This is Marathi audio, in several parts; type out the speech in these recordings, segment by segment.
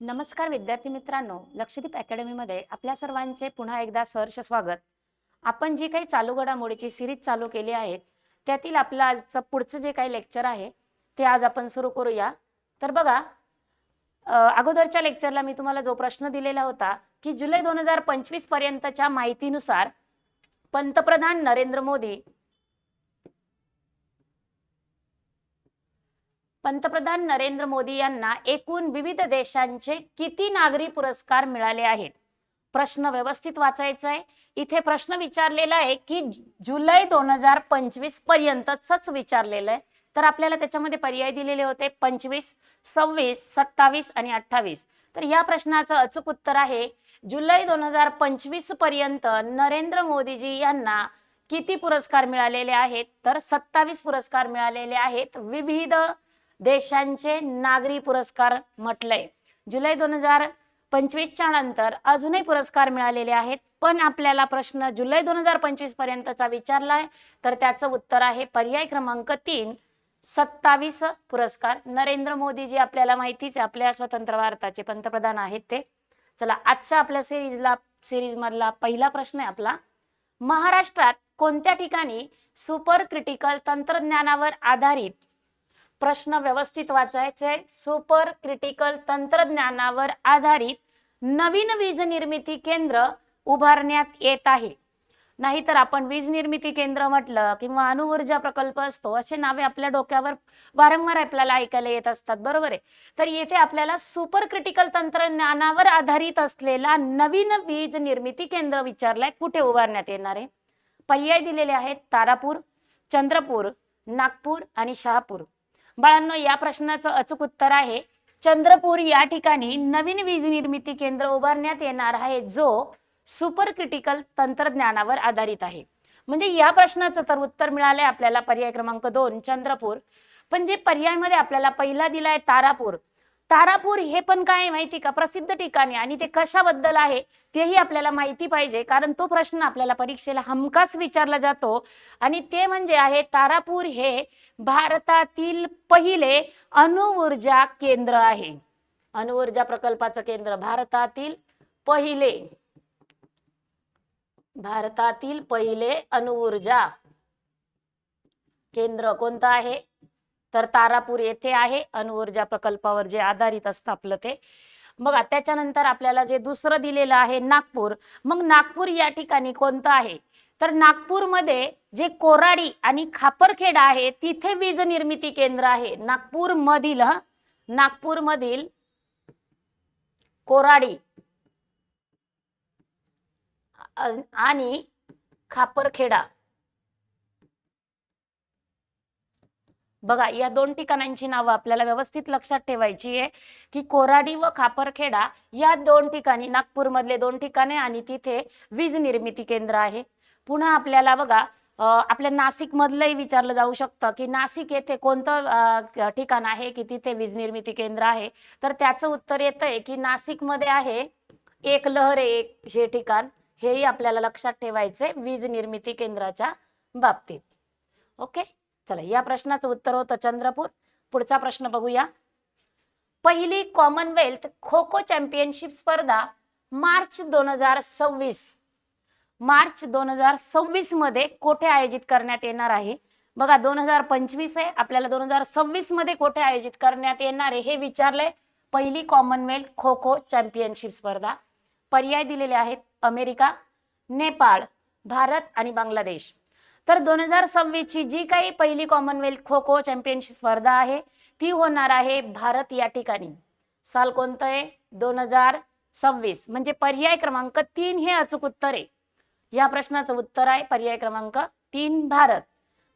नमस्कार विद्यार्थी मित्रांनो, लक्षदीप अकॅडमीमध्ये आपल्या सर्वांचे पुन्हा एकदा सहर्ष स्वागत. आपण जी काही चालू घडामोडीची सिरीज चालू केली आहे, त्यातील आपलं आजचं पुढचं जे काही लेक्चर आहे, ते आज आपण सुरू करूया. तर बघा, अगोदरच्या लेक्चरला मी तुम्हाला जो प्रश्न दिलेला होता, की जुलै 2025 पर्यंतच्या माहितीनुसार पंतप्रधान नरेंद्र मोदी पंतप्रधान नरेंद्र मोदी यांना एकूण विविध देशांचे किती नागरी पुरस्कार मिळाले आहेत? प्रश्न व्यवस्थित वाचायचा आहे. इथे प्रश्न विचारलेला आहे की जुलै 2025 पर्यंतच विचारलेलं आहे. तर आपल्याला त्याच्यामध्ये पर्याय दिलेले होते 25, 26, 27 आणि 28. तर या प्रश्नाचं अचूक उत्तर आहे जुलै 2025 पर्यंत नरेंद्र मोदीजी यांना किती पुरस्कार मिळालेले आहेत? तर 27 पुरस्कार मिळालेले आहेत. विविध देशांचे नागरी पुरस्कार म्हटलंय. जुलै 2025च्या नंतर अजूनही पुरस्कार मिळालेले आहेत, पण आपल्याला प्रश्न जुलै 2025 पर्यंतचा विचारलाय, तर त्याचं उत्तर आहे पर्याय क्रमांक 3, 27 पुरस्कार. नरेंद्र मोदीजी आपल्याला माहितीच आहे, आपल्या स्वतंत्र भारताचे पंतप्रधान आहेत ते. चला, आजच्या आपल्या सिरीज मधला पहिला प्रश्न आहे आपला. महाराष्ट्रात कोणत्या ठिकाणी सुपर क्रिटिकल तंत्रज्ञानावर आधारित, प्रश्न व्यवस्थित वाचायचे, सुपर क्रिटिकल तंत्रज्ञानावर आधारित नवीन वीज निर्मिती केंद्र उभारण्यात येत आहे? नाहीतर आपण वीज निर्मिती केंद्र म्हटलं किंवा अणुऊर्जा प्रकल्प असतो, असे नावे आपल्या डोक्यावर वारंवार आपल्याला ऐकायला येत असतात, बरोबर आहे. तर येथे आपल्याला सुपर क्रिटिकल तंत्रज्ञानावर आधारित असलेला नवीन वीज निर्मिती केंद्र विचारलाय, कुठे उभारण्यात येणार आहे? पर्याय दिलेले आहेत तारापूर, चंद्रपूर, नागपूर आणि शहापूर. बाळांनो, या प्रश्नाचं अचूक उत्तर आहे चंद्रपूर या ठिकाणी नवीन वीज निर्मिती केंद्र उभारण्यात येणार आहे, जो सुपर क्रिटिकल तंत्रज्ञानावर आधारित आहे. म्हणजे या प्रश्नाचं तर उत्तर मिळालंय आपल्याला पर्याय क्रमांक 2 चंद्रपूर. पण जे पर्यायमध्ये आपल्याला पहिला दिलाय तारापूर, तारापूर हे पण काय माहिती का, प्रसिद्ध ठिकाणी, आणि ते कशाबद्दल आहे तेही आपल्याला माहिती पाहिजे, कारण तो प्रश्न आपल्याला परीक्षेला हमखास विचारला जातो. आणि ते म्हणजे आहे तारापूर हे भारतातील पहिले अणुऊर्जा केंद्र आहे. अणुऊर्जा प्रकल्पाचं केंद्र, भारतातील पहिले अणुऊर्जा केंद्र कोणतं आहे? तर तारापूर येथे आहे. अणुऊर्जा प्रकल्पावर जे आधारित असतं आपलं ते. बघा, त्याच्यानंतर आपल्याला जे दुसरं दिलेलं आहे नागपूर. मग नागपूर या ठिकाणी कोणतं आहे? तर नागपूरमध्ये जे कोराडी आणि खापरखेडा आहे, तिथे वीज निर्मिती केंद्र आहे. नागपूरमधील कोराडी आणि खापरखेडा, बघा, या दोन ठिकाणांची नावं आपल्याला व्यवस्थित लक्षात ठेवायची आहे की कोराडी व खापरखेडा या दोन ठिकाणी, नागपूरमधले दोन ठिकाणे, आणि तिथे वीज निर्मिती केंद्र आहे. पुन्हा आपल्याला बघा, आपल्या नाशिक मधलंही विचारलं जाऊ शकतं की नाशिक येथे कोणतं ठिकाण आहे की तिथे वीज निर्मिती केंद्र आहे? तर त्याचं उत्तर येतंय की नाशिकमध्ये आहे एक लहर एक हे ठिकाण. हेही आपल्याला लक्षात ठेवायचे वीज निर्मिती केंद्राच्या बाबतीत. ओके, चला, या प्रश्नाचं उत्तर होतं चंद्रपूर. पुढचा प्रश्न बघूया. पहिली कॉमनवेल्थ खो खो चॅम्पियनशिप स्पर्धा मार्च 2026 मध्ये कोठे आयोजित करण्यात येणार आहे? बघा, 2025 आहे, आपल्याला 2026 मध्ये कोठे आयोजित करण्यात येणार आहे हे विचारलंय. पहिली कॉमनवेल्थ खो खो चॅम्पियनशिप स्पर्धा. पर्याय दिलेले आहेत अमेरिका, नेपाळ, भारत आणि बांगलादेश. तर 2026 ची जी काही पहिली कॉमनवेल्थ खो खो चॅम्पियनशिप स्पर्धा आहे, ती होणार आहे भारत या ठिकाणी. साल कोणतं आहे? 2026. म्हणजे पर्याय क्रमांक 3 हे अचूक उत्तर आहे. या प्रश्नाचं उत्तर आहे पर्याय क्रमांक 3 भारत.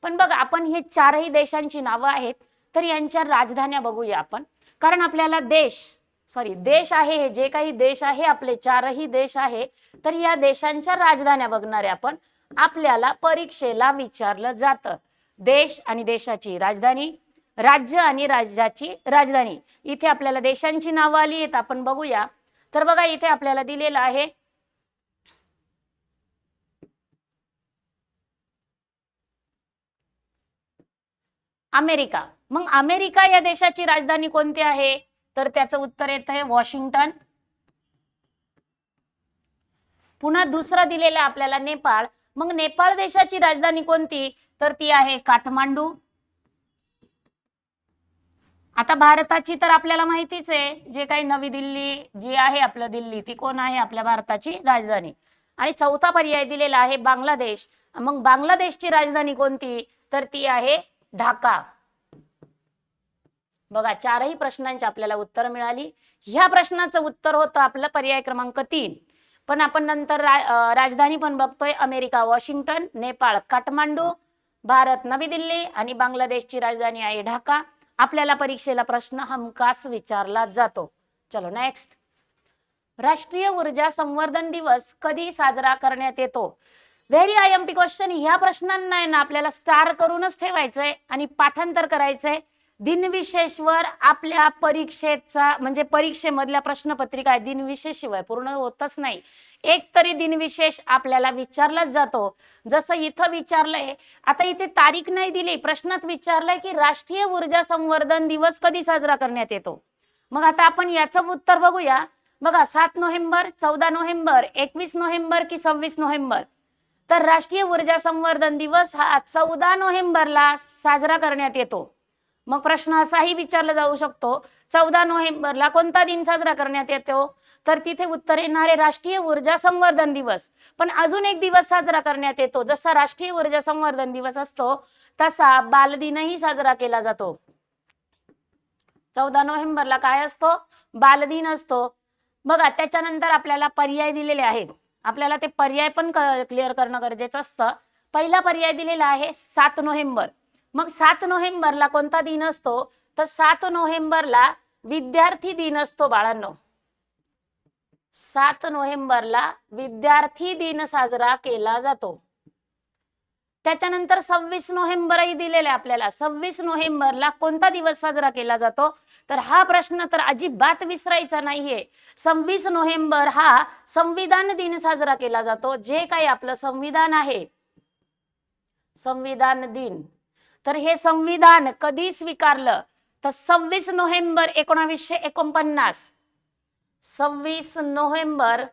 पण बघा, आपण हे चारही देशांची नावं आहेत, तर यांच्या राजधान्या बघूया आपण. कारण आपल्याला देश आहे, हे जे काही देश आहे आपले चारही देश आहे, तर या देशांच्या राजधान्या बघणारे आपण. आपल्याला परीक्षेला विचारलं जातं देश आणि देशाची राजधानी, राज्य आणि राज्याची राजधानी. इथे आपल्याला देशांची नावं आली आहेत, आपण बघूया. तर बघा, इथे आपल्याला दिलेलं आहे अमेरिका. मग अमेरिका या देशाची राजधानी कोणती आहे? तर त्याचं उत्तर येत आहे वॉशिंग्टन. पुन्हा दुसरं दिलेलं आपल्याला नेपाळ. मग नेपाळ देशाची राजधानी कोणती, तर ती आहे काठमांडू. आता भारताची तर आपल्याला माहितीच आहे, जे काही नवी दिल्ली जी आहे आपलं दिल्ली, ती कोण आहे आपल्या भारताची राजधानी. आणि चौथा पर्याय दिलेला आहे बांगलादेश. मग बांगलादेशची राजधानी कोणती, तर ती आहे ढाका. बघा, चारही प्रश्नांची आपल्याला उत्तर मिळाली. ह्या प्रश्नाचं उत्तर होतं आपलं पर्याय क्रमांक 3. पण आपण नंतर राजधानी पण बघतोय, अमेरिका वॉशिंग्टन, नेपाळ काठमांडू, भारत नवी दिल्ली आणि बांगलादेशची राजधानी आहे ढाका. आपल्याला परीक्षेला प्रश्न हमखास विचारला जातो. चलो नेक्स्ट. राष्ट्रीय ऊर्जा संवर्धन दिवस कधी साजरा करण्यात येतो. Very IMP question. ह्या प्रश्नांना आहे ना आपल्याला स्टार करूनच ठेवायचंय आणि पाठांतर करायचंय. दिनविशेषवर आपल्या परीक्षेचा म्हणजे परीक्षेमधल्या प्रश्नपत्रिका दिनविशेष शिवाय पूर्ण होतच नाही. एक तरी दिनविशेष आपल्याला विचारलाच जातो. जसं इथं विचारलंय, आता इथे तारीख नाही दिली, प्रश्नात विचारलंय की राष्ट्रीय ऊर्जा संवर्धन दिवस कधी साजरा करण्यात येतो. मग आता आपण याचं उत्तर बघूया. बघा, 7 नोव्हेंबर, 14 नोव्हेंबर, 21 नोव्हेंबर की 26 नोव्हेंबर. तर राष्ट्रीय ऊर्जा संवर्धन दिवस हा 14 नोव्हेंबरला साजरा करण्यात येतो. मग प्रश्न असाही विचारला जाऊ शकतो, 14 नोव्हेंबरला कोणता दिन साजरा करण्यात येतो, तर तिथे उत्तर येणार आहे राष्ट्रीय ऊर्जा संवर्धन दिवस. पण अजून एक दिवस साजरा करण्यात येतो. जसा राष्ट्रीय ऊर्जा संवर्धन दिवस असतो तसा बालदिनही साजरा केला जातो. 14 नोव्हेंबरला काय असतो, बालदिन असतो. बघा, त्याच्यानंतर आपल्याला पर्याय दिलेले आहेत. आपल्याला ते पर्याय पण क्लिअर करणं गरजेचं असतं. पहिला पर्याय दिलेला आहे 7 नोव्हेंबर. मग 7 नोव्हेंबरला कोणता दिन असतो, तर 7 नोव्हेंबरला विद्यार्थी दिन असतो बाळांनो. 7 नोव्हेंबरला विद्यार्थी दिन साजरा केला जातो. त्याच्यानंतर 26 नोव्हेंबरही दिलेले आपल्याला. 26 नोव्हेंबरला कोणता दिवस साजरा केला जातो, तर हा प्रश्न तर अजिबात विसरायचा नाहीये. 26 नोव्हेंबर हा संविधान दिन साजरा केला जातो. जे काही आपलं संविधान आहे, संविधान दिन, तर हे संविधान कधी स्वीकारलं, तर 26 नोव्हेंबर 1949. 26 नोव्हेंबर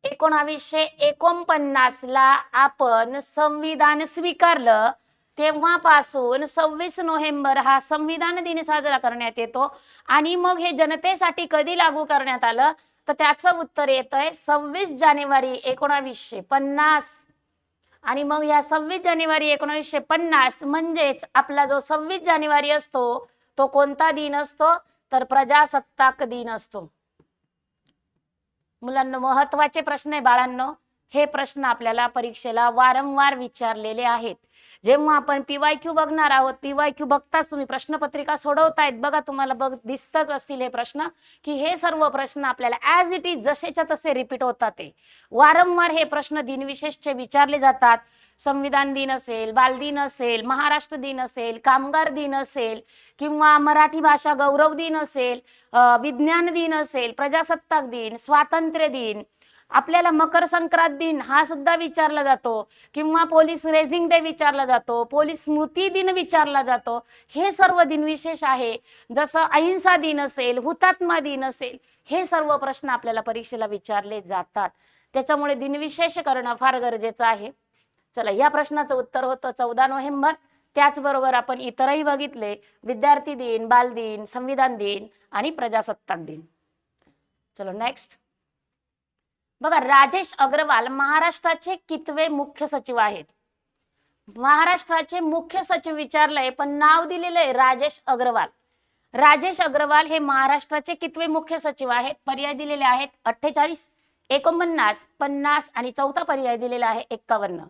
1949 ला आपण संविधान स्वीकारलं. तेव्हापासून 26 नोव्हेंबर हा संविधान दिन साजरा करण्यात येतो. आणि मग हे जनतेसाठी कधी लागू करण्यात आलं, तर त्याचं उत्तर येत आहे 26 जानेवारी 1950. आणि मग या 26 जानेवारी 1950 म्हणजेच आपला जो 26 जानेवारी असतो तो कोणता दिन असतो, तर प्रजासत्ताक दिन असतो. मुलांना महत्वाचे प्रश्न आहे बाळांनो. हे प्रश्न आपल्याला परीक्षेला वारंवार विचारलेले आहेत. जेव्हा आपण PYQ बघणार आहोत, PYQ बघताच तुम्ही प्रश्नपत्रिका सोडवतायत बघा, तुम्हाला दिसतच असतील हे प्रश्न, की हे सर्व प्रश्न आपल्याला ॲज इट इज जसेच्या तसे रिपीट होतात. ते वारंवार हे प्रश्न दिनविशेषचे विचारले जातात. संविधान दिन असेल, बालदिन असेल, महाराष्ट्र दिन असेल, कामगार दिन असेल किंवा मराठी भाषा गौरव दिन असेल, विज्ञान दिन असेल, प्रजासत्ताक दिन, स्वातंत्र्य दिन, आपल्याला मकर संक्रांत दिन हा सुद्धा विचारला जातो किंवा पोलीस रेझिंग डे विचारला जातो, पोलीस स्मृती दिन विचारला जातो. हे सर्व दिनविशेष आहे. जसं अहिंसा दिन असेल, हुतात्मा दिन असेल, हे सर्व प्रश्न आपल्याला परीक्षेला विचारले जातात. त्याच्यामुळे दिनविशेष करणं फार गरजेचं आहे. चला, या प्रश्नाचं उत्तर होतं 14 नोव्हेंबर. त्याचबरोबर आपण इतरही बघितले, विद्यार्थी दिन, बालदिन, संविधान दिन आणि प्रजासत्ताक दिन. चलो नेक्स्ट. बघा, राजेश अग्रवाल महाराष्ट्राचे कितवे मुख्य सचिव आहेत. महाराष्ट्राचे मुख्य सचिव विचारलंय पण नाव दिलेलं आहे राजेश अग्रवाल. राजेश अग्रवाल हे महाराष्ट्राचे कितवे मुख्य सचिव आहेत. पर्याय दिलेले आहेत 48, 49, 50 आणि चौथा पर्याय दिलेला आहे 51.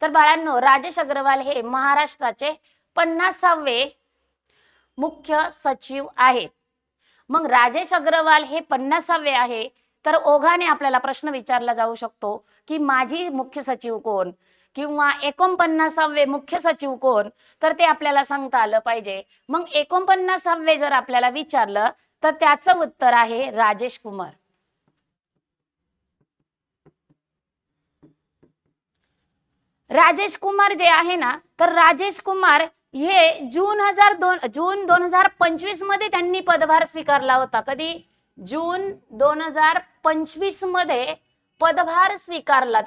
तर बाळांनो, राजेश अग्रवाल हे महाराष्ट्राचे 50वे मुख्य सचिव आहेत. मग राजेश अग्रवाल हे 50वे आहे, तर ओघाने आपल्याला प्रश्न विचारला जाऊ शकतो की माजी मुख्य सचिव कोण किंवा 49वे मुख्य सचिव कोण, तर ते आपल्याला सांगता आलं पाहिजे. मग 49वे जर आपल्याला विचारलं तर त्याचं उत्तर आहे राजेश कुमार. राजेश कुमार जे आहे ना, तर राजेश कुमार हे जून 2025 मध्ये त्यांनी पदभार स्वीकारला होता. कधी? जून 2025 मध्ये पदभार स्वीकारला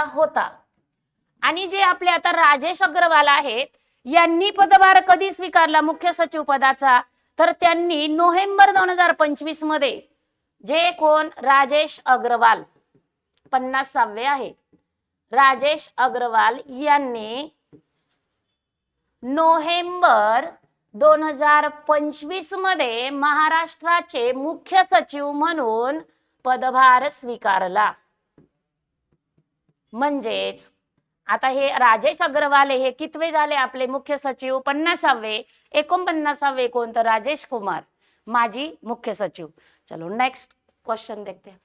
होता. आणि जे आपले आता राजेश अग्रवाल आहेत, यांनी पदभार कधी स्वीकारला मुख्य सचिव पदाचा? तर त्यांनी नोव्हेंबर 2025 मध्ये. जे कोण? राजेश अग्रवाल, 50वे आहेत. राजेश अग्रवाल यांनी नोव्हेंबर 2025 मध्ये महाराष्ट्राचे मुख्य सचिव म्हणून पदभार स्वीकारला. म्हणजेच आता हे राजेश अग्रवाल हे कितवे झाले आपले मुख्य सचिव? 50वे. 49वे कोण? तर राजेश कुमार, माजी मुख्य सचिव. चलो नेक्स्ट क्वेश्चन देखते हैं.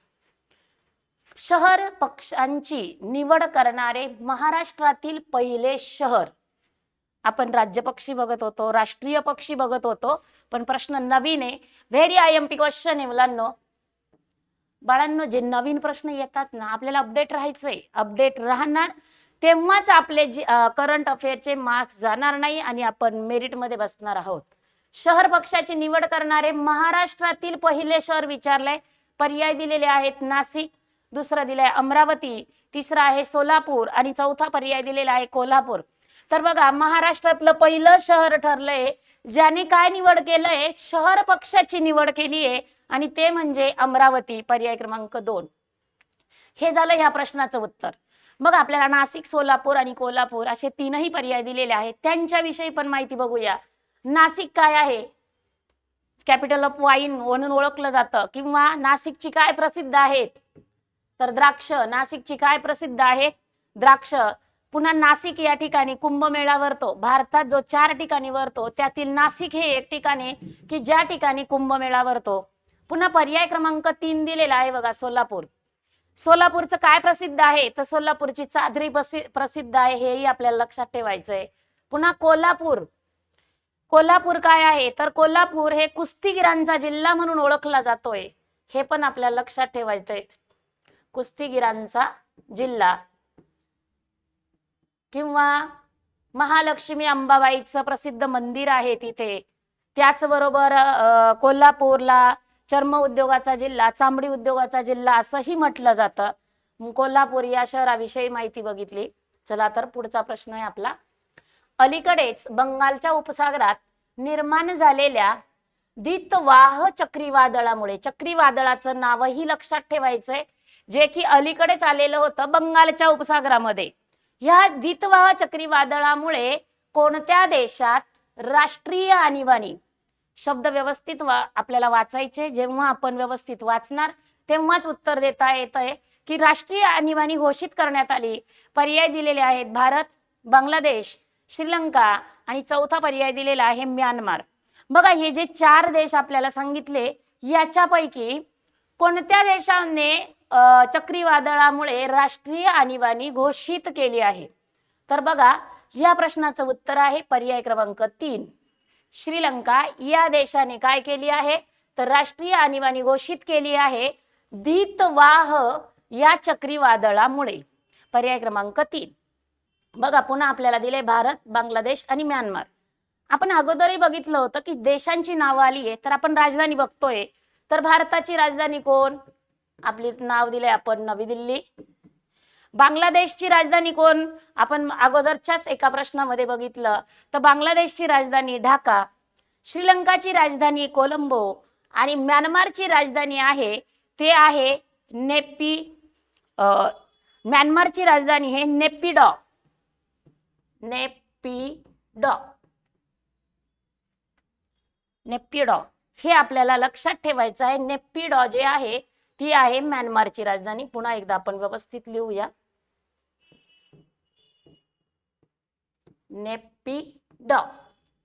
शहर पक्षांची निवड करणारे महाराष्ट्रातील पहिले शहर. आपण राज्य पक्षी बघत होतो, राष्ट्रीय पक्षी बघत होतो, पण प्रश्न नवीन आहे. व्हेरी IMP क्वेश्चन आहे मुलांनो. बाळांनो, जे नवीन प्रश्न येतात ना, आपल्याला अपडेट राहायचंय. अपडेट राहणार तेव्हाच आपले करंट अफेअरचे मार्क्स जाणार नाही आणि आपण मेरिट मध्ये बसणार आहोत. शहर पक्षाची निवड करणारे महाराष्ट्रातील पहिले शहर विचारलंय. पर्याय दिलेले आहेत. नाशिक, दुसरा दिलाय अमरावती, तिसरा आहे सोलापूर आणि चौथा पर्याय दिलेला आहे कोल्हापूर. तर बघा, महाराष्ट्रातलं पहिलं शहर ठरलंय ज्याने काय निवड केलंय? शहर पक्षाची निवड केली आहे आणि ते म्हणजे अमरावती, पर्याय क्रमांक 2. हे झालं ह्या प्रश्नाचं उत्तर. मग आपल्याला नाशिक, सोलापूर आणि कोल्हापूर असे तीनही पर्याय दिलेले आहेत. त्यांच्याविषयी पण माहिती बघूया. नाशिक काय आहे? कॅपिटल ऑफ वाईन म्हणून ओळखलं जातं. किंवा नाशिकची काय प्रसिद्ध आहेत? तर द्राक्ष. नाशिकची काय प्रसिद्ध आहेत? द्राक्ष. पुन्हा नाशिक या ठिकाणी कुंभमेळा भरतो. भारतात जो 4 ठिकाणी भरतो त्यातील नाशिक हे एक ठिकाण आहे की ज्या ठिकाणी कुंभमेळा भरतो. पुन्हा पर्याय क्रमांक 3 दिलेला आहे बघा, सोलापूर. सोलापूरचं काय प्रसिद्ध आहे? तर सोलापूरची चादरी प्रसिद्ध आहे, हेही आपल्याला लक्षात ठेवायचंय. पुन्हा कोल्हापूर. कोल्हापूर काय आहे? तर कोल्हापूर हे कुस्तीगिरांचा जिल्हा म्हणून ओळखला जातोय, हे पण आपल्याला लक्षात ठेवायचंय. कुस्तीगिरांचा जिल्हा. किंवा महालक्ष्मी अंबाबाईचं प्रसिद्ध मंदिर आहे तिथे. त्याचबरोबर कोल्हापूरला चर्म उद्योगाचा जिल्हा, चामडी उद्योगाचा जिल्हा असंही म्हटलं जातं. कोल्हापूर या शहराविषयी माहिती बघितली. चला तर पुढचा प्रश्न आहे आपला. अलीकडेच बंगालच्या उपसागरात निर्माण झालेल्या दितवाह चक्रीवादळामुळे, चक्रीवादळाचं नावही लक्षात ठेवायचंय, जे की अलीकडेच आलेलं होतं बंगालच्या उपसागरामध्ये. या दितवाह चक्रीवादळामुळे कोणत्या देशात राष्ट्रीय आणीबाणी? शब्द व्यवस्थित आपल्याला वाचायचे. जेव्हा आपण व्यवस्थित वाचणार तेव्हाच उत्तर देता येतंय की राष्ट्रीय आणीबाणी घोषित करण्यात आली. पर्याय दिलेले आहेत भारत, बांगलादेश, श्रीलंका आणि चौथा पर्याय दिलेला आहे म्यानमार. बघा, हे जे 4 देश आपल्याला सांगितले याच्यापैकी कोणत्या देशाने चक्रीवादळामुळे राष्ट्रीय आणीबाणी घोषित केली आहे? तर बघा, या प्रश्नाचं उत्तर आहे पर्याय क्रमांक 3, श्रीलंका. या देशाने काय केली आहे? तर राष्ट्रीय आणीबाणी घोषित केली आहे दितवाह या चक्रीवादळामुळे. पर्याय क्रमांक 3. बघा, पुन्हा आपल्याला दिले भारत, बांगलादेश आणि म्यानमार. आपण अगोदरही बघितलं होतं की देशांची नावं आली आहे, तर आपण राजधानी बघतोय. तर भारताची राजधानी कोण? आपली नाव दिले आपण नवी दिल्ली. बांगलादेशची राजधानी कोण? आपण अगोदरच्याच एका प्रश्नामध्ये बघितलं, तर बांगलादेशची राजधानी ढाका. श्रीलंकाची राजधानी कोलंबो आणि म्यानमारची राजधानी आहे ते आहे म्यानमारची राजधानी हे नेपिडॉ. नेपिडॉ हे आपल्याला लक्षात ठेवायचं आहे. नेपिडॉ जे आहे ती आहे म्यानमारची राजधानी. पुन्हा एकदा आपण व्यवस्थित लिहूया. नेपिडॉ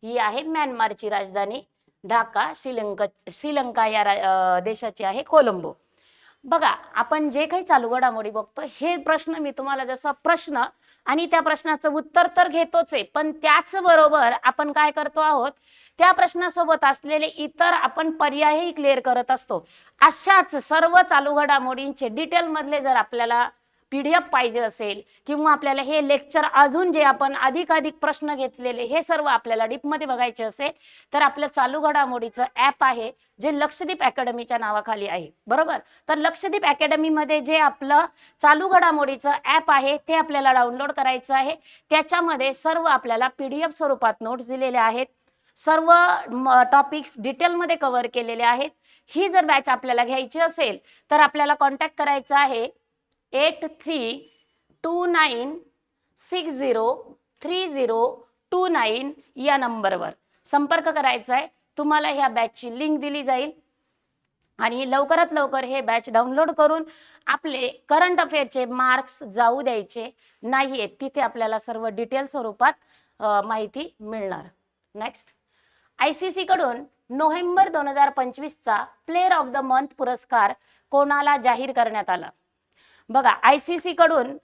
ही आहे म्यानमारची राजधानी. ढाका श्रीलंका या देशाची आहे कोलंबो. बघा, आपण जे काही चालू घडामोडी बघतो हे प्रश्न मी तुम्हाला जसा प्रश्न आणि त्या प्रश्नाचं उत्तर तर घेतोच आहे, पण त्याच बरोबर आपण काय करतो आहोत, त्या प्रश्नासोबत असलेले इतर आपण पर्यायही क्लिअर करत असतो. अशाच सर्व चालू घडामोडींचे डिटेल मधले जर आपल्याला PDF पाहिजे असेल किंवा आपल्याला हे लेक्चर अजून जे आपण अधिकाधिक प्रश्न घेतलेले हे सर्व आपल्याला डीपमध्ये बघायचे असेल तर आपलं चालू घडामोडीचं ॲप आहे जे लक्षदीप अकॅडमीच्या नावाखाली आहे, बरोबर. तर लक्षदीप अकॅडमीमध्ये जे आपलं चालू घडामोडीचं ॲप आहे ते आपल्याला डाउनलोड करायचं आहे. त्याच्यामध्ये सर्व आपल्याला PDF स्वरूपात नोट्स दिलेले आहेत, सर्व टॉपिक्स डिटेलमध्ये कव्हर केलेले आहेत. ही जर बॅच आपल्याला घ्यायची असेल तर आपल्याला कॉन्टॅक्ट करायचा आहे 8329603029 या नंबरवर संपर्क करायचा आहे. तुम्हाला ह्या बॅचची लिंक दिली जाईल आणि लवकरात लवकर हे बॅच डाउनलोड करून आपले करंट अफेअरचे मार्क्स जाऊ द्यायचे नाहीयेत. तिथे आपल्याला सर्व डिटेल स्वरूपात माहिती मिळणार. नेक्स्ट, ICC कडून नोव्हेंबर 2025चा प्लेयर ऑफ द मंथ पुरस्कार कोणाला जाहीर करण्यात आला? बघा, ICC कडून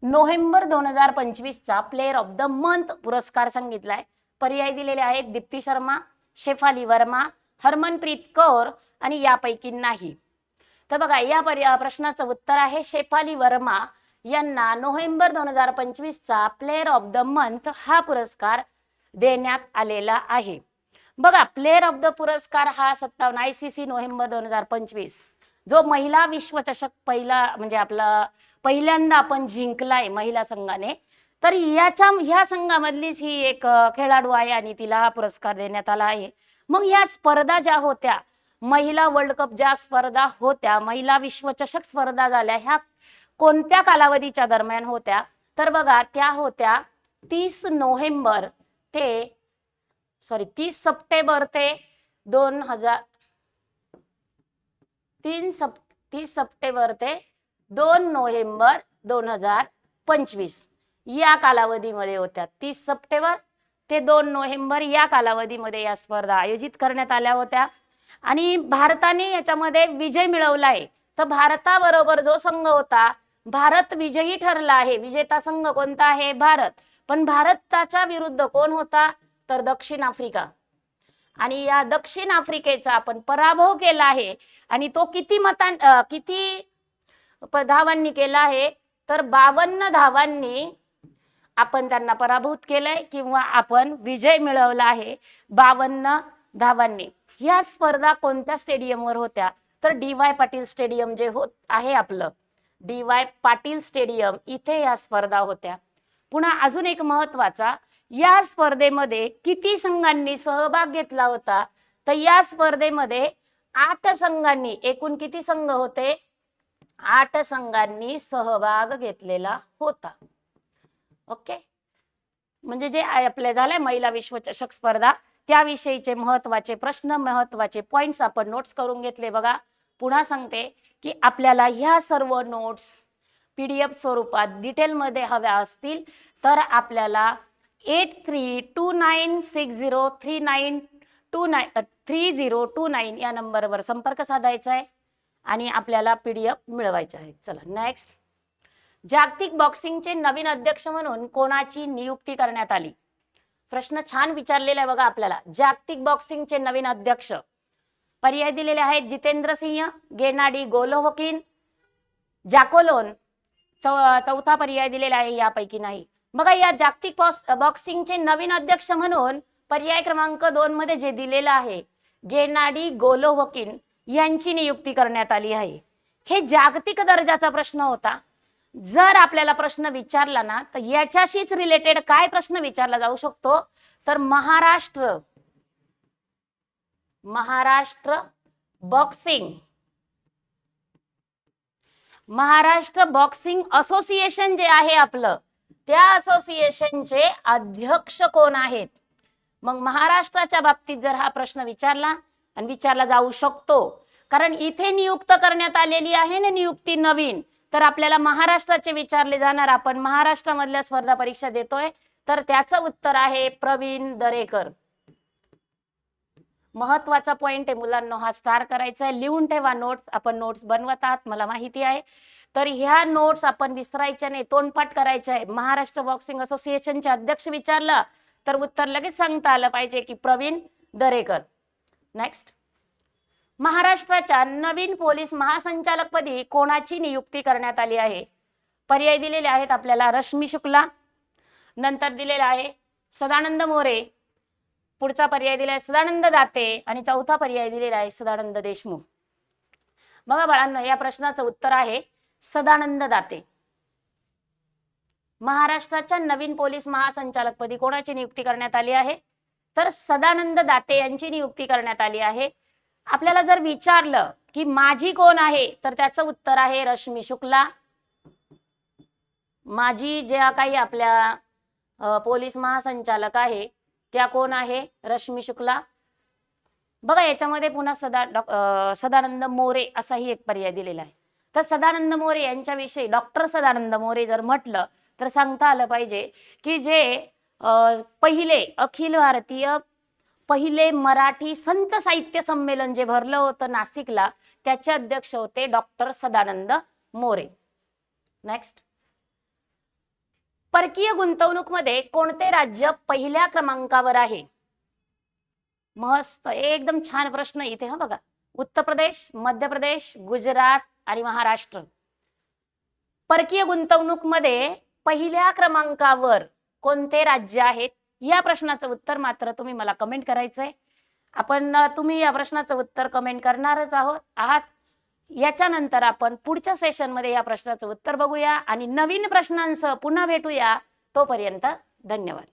नोव्हेंबर 2025चा प्लेयर ऑफ द मंथ पुरस्कार सांगितलाय. पर्याय दिलेले आहेत दीप्ती शर्मा, शेफाली वर्मा, हरमनप्रीत कौर आणि यापैकी नाही. तर बघा, या प्रश्नाचं उत्तर आहे शेफाली वर्मा यांना नोव्हेंबर 2025चा प्लेयर ऑफ द मंथ हा पुरस्कार देण्यात आलेला आहे. बघा, प्लेयर ऑफ द पुरस्कार हा 57 ICC नोव्हेंबर 2025 जो महिला विश्वचषक पहिला म्हणजे आपला पहिल्यांदा आपण जिंकलाय महिला संघाने, तर ह्या संघामधलीच ही एक खेळाडू आहे आणि तिला हा पुरस्कार देण्यात आला आहे. मग या स्पर्धा ज्या होत्या, महिला वर्ल्ड कप ज्या स्पर्धा होत्या, महिला विश्वचषक स्पर्धा झाल्या, ह्या कोणत्या कालावधीच्या दरम्यान होत्या? तर बघा, त्या होत्या 30 सप्टेंबर ते 2 नोव्हेंबर 2025 या कालावधीमध्ये होत्या. 30 सप्टेंबर ते 2 नोव्हेंबर या कालावधीमध्ये या स्पर्धा आयोजित करण्यात आल्या होत्या आणि भारताने याच्यामध्ये विजय मिळवलाय. तर भारताबरोबर जो संघ होता, भारत विजयी ठरला आहे. विजेता संघ कोणता आहे? भारत. पण भारताच्या विरुद्ध कोण होता? तर दक्षिण आफ्रिका. आणि या दक्षिण आफ्रिकेचा आपण पराभव केला आहे आणि तो किती धावांनी केला आहे? तर 52 धावांनी आपण त्यांना पराभूत केलंय किंवा आपण विजय मिळवला आहे 52 धावांनी. ह्या स्पर्धा कोणत्या स्टेडियमवर होत्या? तर DY पाटील स्टेडियम जे आहे आपलं, DY पाटील स्टेडियम, इथे या स्पर्धा होत्या. पुन्हा अजून एक महत्वाचा, या स्पर्धेमध्ये किती संघांनी सहभाग घेतला होता? तर या स्पर्धेमध्ये 8 संघांनी, एकूण किती संघ होते? 8 संघांनी सहभाग घेतलेला होता. ओके, म्हणजे जे आपले झालंय महिला विश्वचषक स्पर्धा त्याविषयीचे महत्वाचे प्रश्न, महत्वाचे पॉइंट्स आपण नोट्स करून घेतले. बघा, पुन्हा सांगते की आपल्याला ह्या सर्व नोट्स PDF स्वरूपात डिटेलमध्ये हव्या असतील तर आपल्याला 8329603029 या नंबरवर संपर्क साधायचा आहे आणि आपल्याला PDF मिळवायचे आहे. चला नेक्स्ट, जागतिक बॉक्सिंगचे नवीन अध्यक्ष म्हणून कोणाची नियुक्ती करण्यात आली? प्रश्न छान विचारलेला आहे बघा आपल्याला. जागतिक बॉक्सिंगचे नवीन अध्यक्ष पर्याय दिलेले आहेत जितेंद्र सिंह, गेनाडी गोलोवकिन, जॅकोलोन. चौथा पर्याय दिलेला आहे यापैकी नाही. बघा, या जागतिक बॉक्सिंगचे नवीन अध्यक्ष म्हणून पर्याय क्रमांक 2 मध्ये जे दिलेलं आहे गेनाडी गोलोवकिन यांची नियुक्ती करण्यात आली आहे. हे जागतिक दर्जाचा प्रश्न होता. जर आपल्याला प्रश्न विचारला ना तर याच्याशीच रिलेटेड काय प्रश्न विचारला जाऊ शकतो? तर महाराष्ट्र बॉक्सिंग असोसिएशन जे आहे आपलं, त्या असोसिएशनचे अध्यक्ष कोण आहेत? मग महाराष्ट्राच्या बाबतीत जर हा प्रश्न विचारला जाऊ शकतो, कारण इथे नियुक्त करण्यात आलेली आहे ना नियुक्ती नवीन, तर आपल्याला महाराष्ट्राचे विचारले जाणार. आपण महाराष्ट्रामधल्या स्पर्धा परीक्षा देतोय, तर त्याचं उत्तर आहे प्रवीण दरेकर. महत्वाचा पॉइंट आहे मुलांना, हा स्टार करायचा आहे. लिहून ठेवा नोट्स. आपण नोट्स बनवत आहात मला माहिती आहे, तर ह्या नोट्स आपण विसरायच्या नाही, तोंडपाठ करायच्या आहे. महाराष्ट्र बॉक्सिंग असोसिएशनचे अध्यक्ष विचारलं तर उत्तर लगेच सांगता आलं पाहिजे की प्रवीण दरेकर. नेक्स्ट, महाराष्ट्राच्या नवीन पोलीस महासंचालकपदी कोणाची नियुक्ती करण्यात आली आहे? पर्याय दिलेले आहेत आपल्याला रश्मी शुक्ला, नंतर दिलेला आहे सदानंद मोरे, पुढचा पर्याय दिला आहे सदानंद दाते आणि चौथा पर्याय दिलेला आहे सदानंद देशमुख. बघा बाळांनो, या प्रश्नाचं उत्तर आहे सदानंद दाते. महाराष्ट्राच्या नवीन पोलीस महासंचालकपदी कोणाची नियुक्ती करण्यात आली आहे? तर सदानंद दाते यांची नियुक्ती करण्यात आली आहे. आपल्याला जर विचारलं की माझी कोण आहे, तर त्याचं उत्तर आहे रश्मी शुक्ला. माझी ज्या काही आपल्या पोलीस महासंचालक आहे त्या कोण आहे? रश्मी शुक्ला. बघा याच्यामध्ये पुन्हा सदानंद मोरे असाही एक पर्याय दिलेला आहे. तर सदानंद मोरे यांच्याविषयी डॉक्टर सदानंद मोरे जर म्हटलं तर सांगता आलं पाहिजे की जे पहिले अखिल भारतीय पहिले मराठी संत साहित्य संमेलन जे भरलं होतं नाशिकला, त्याचे अध्यक्ष होते डॉक्टर सदानंद मोरे. नेक्स्ट, परकीय गुंतवणूक मध्ये कोणते राज्य पहिल्या क्रमांकावर आहे? मस्त, एकदम छान प्रश्न इथे. हा बघा, उत्तर प्रदेश, मध्य प्रदेश, गुजरात आणि महाराष्ट्र. परकीय गुंतवणूक मध्ये पहिल्या क्रमांकावर कोणते राज्य आहेत? या प्रश्नाचं उत्तर मात्र तुम्ही मला कमेंट करायचंय. तुम्ही या प्रश्नाचं उत्तर कमेंट करणारच आहात. याच्यानंतर आपण पुढच्या सेशन मध्ये या प्रश्नाचं उत्तर बघूया आणि नवीन प्रश्नांसह पुन्हा भेटूया. तोपर्यंत धन्यवाद.